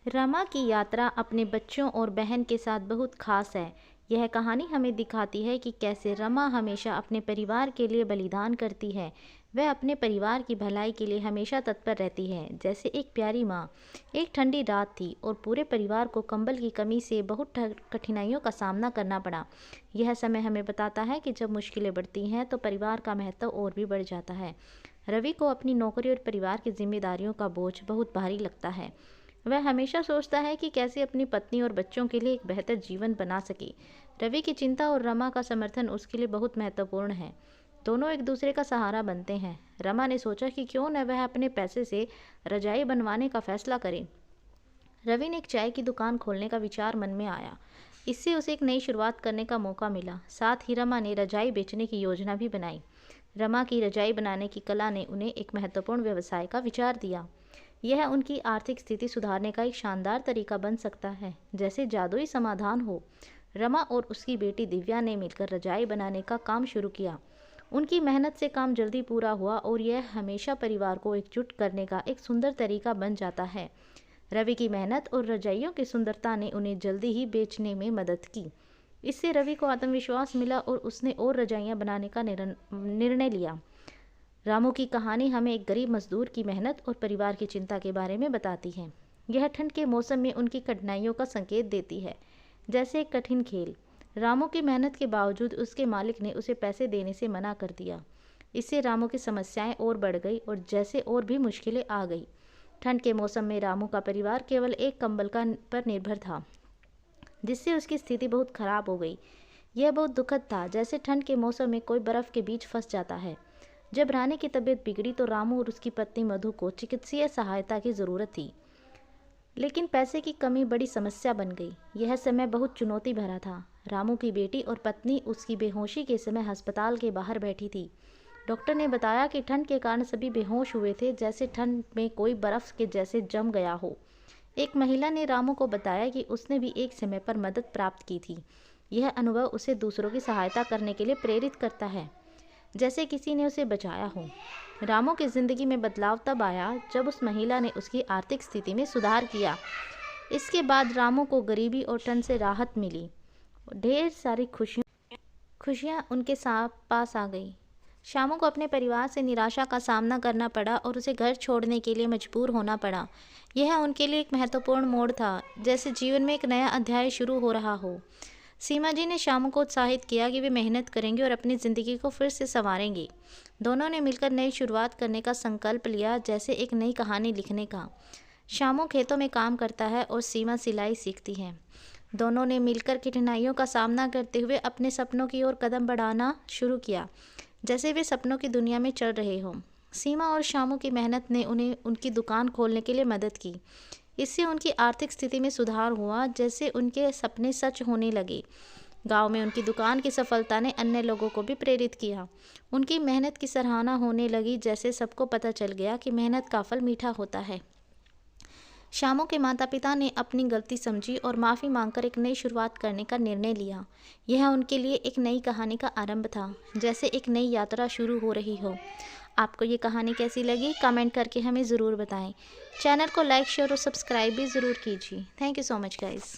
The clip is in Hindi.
रमा की यात्रा अपने बच्चों और बहन के साथ बहुत खास है। यह कहानी हमें दिखाती है कि कैसे रमा हमेशा अपने परिवार के लिए बलिदान करती है। वह अपने परिवार की भलाई के लिए हमेशा तत्पर रहती है, जैसे एक प्यारी माँ। एक ठंडी रात थी और पूरे परिवार को कंबल की कमी से बहुत कठिनाइयों का सामना करना पड़ा। यह समय हमें बताता है कि जब मुश्किलें बढ़ती हैं तो परिवार का महत्व और भी बढ़ जाता है। रवि को अपनी नौकरी और परिवार की जिम्मेदारियों का बोझ बहुत भारी लगता है। वह हमेशा सोचता है कि कैसे अपनी पत्नी और बच्चों के लिए एक बेहतर जीवन बना सके। रवि की चिंता और रमा का समर्थन उसके लिए बहुत महत्वपूर्ण है। दोनों एक दूसरे का सहारा बनते हैं। रमा ने सोचा कि क्यों न वह अपने पैसे से रजाई बनवाने का फैसला करे। रवि ने एक चाय की दुकान खोलने का विचार मन में आया। इससे उसे एक नई शुरुआत करने का मौका मिला। साथ ही रमा ने रजाई बेचने की योजना भी बनाई। रमा की रजाई बनाने की कला ने उन्हें एक महत्वपूर्ण व्यवसाय का विचार दिया। यह उनकी आर्थिक स्थिति सुधारने का एक शानदार तरीका बन सकता है, जैसे जादुई समाधान हो। रमा और उसकी बेटी दिव्या ने मिलकर रजाई बनाने का काम शुरू किया। उनकी मेहनत से काम जल्दी पूरा हुआ और यह हमेशा परिवार को एकजुट करने का एक सुंदर तरीका बन जाता है। रवि की मेहनत और रजाइयों की सुंदरता ने उन्हें जल्दी ही बेचने में मदद की। इससे रवि को आत्मविश्वास मिला और उसने और रजाइयाँ बनाने का निर्णय लिया। रामू की कहानी हमें एक गरीब मजदूर की मेहनत और परिवार की चिंता के बारे में बताती है। यह ठंड के मौसम में उनकी कठिनाइयों का संकेत देती है, जैसे एक कठिन खेल। रामू की मेहनत के बावजूद उसके मालिक ने उसे पैसे देने से मना कर दिया। इससे रामू की समस्याएं और बढ़ गई और जैसे और भी मुश्किलें आ गई। ठंड के मौसम में रामू का परिवार केवल एक कंबल पर निर्भर था, जिससे उसकी स्थिति बहुत खराब हो गई। यह बहुत दुखद था, जैसे ठंड के मौसम में कोई बर्फ के बीच फंस जाता है। जब रानी की तबीयत बिगड़ी तो रामू और उसकी पत्नी मधु को चिकित्सीय सहायता की ज़रूरत थी, लेकिन पैसे की कमी बड़ी समस्या बन गई। यह समय बहुत चुनौती भरा था। रामू की बेटी और पत्नी उसकी बेहोशी के समय अस्पताल के बाहर बैठी थी। डॉक्टर ने बताया कि ठंड के कारण सभी बेहोश हुए थे, जैसे ठंड में कोई बर्फ के जैसे जम गया हो। एक महिला ने रामू को बताया कि उसने भी एक समय पर मदद प्राप्त की थी। यह अनुभव उसे दूसरों की सहायता करने के लिए प्रेरित करता है, जैसे किसी ने उसे बचाया हो। रामू की जिंदगी में बदलाव तब आया जब उस महिला ने उसकी आर्थिक स्थिति में सुधार किया। इसके बाद रामू को गरीबी और ठंड से राहत मिली। ढेर सारी खुशियाँ उनके पास आ गई। शामू को अपने परिवार से निराशा का सामना करना पड़ा और उसे घर छोड़ने के लिए मजबूर होना पड़ा। यह उनके लिए एक महत्वपूर्ण मोड़ था, जैसे जीवन में एक नया अध्याय शुरू हो रहा हो। सीमा जी ने शामू को उत्साहित किया कि वे मेहनत करेंगे और अपनी ज़िंदगी को फिर से संवारेंगे। दोनों ने मिलकर नई शुरुआत करने का संकल्प लिया, जैसे एक नई कहानी लिखने का। शामू खेतों में काम करता है और सीमा सिलाई सीखती है। दोनों ने मिलकर कठिनाइयों का सामना करते हुए अपने सपनों की ओर कदम बढ़ाना शुरू किया, जैसे वे सपनों की दुनिया में चल रहे हों। सीमा और शामू की मेहनत ने उन्हें उनकी दुकान खोलने के लिए मदद की। इससे उनकी आर्थिक स्थिति में सुधार हुआ, जैसे उनके सपने सच होने लगे। गांव में उनकी दुकान की सफलता ने अन्य लोगों को भी प्रेरित किया। उनकी मेहनत की सराहना होने लगी, जैसे सबको पता चल गया कि मेहनत का फल मीठा होता है। शामू के माता पिता ने अपनी गलती समझी और माफ़ी मांगकर एक नई शुरुआत करने का निर्णय लिया। यह उनके लिए एक नई कहानी का आरंभ था, जैसे एक नई यात्रा शुरू हो रही हो। आपको ये कहानी कैसी लगी, कमेंट करके हमें ज़रूर बताएं। चैनल को लाइक, शेयर और सब्सक्राइब भी ज़रूर कीजिए। Thank you so much guys.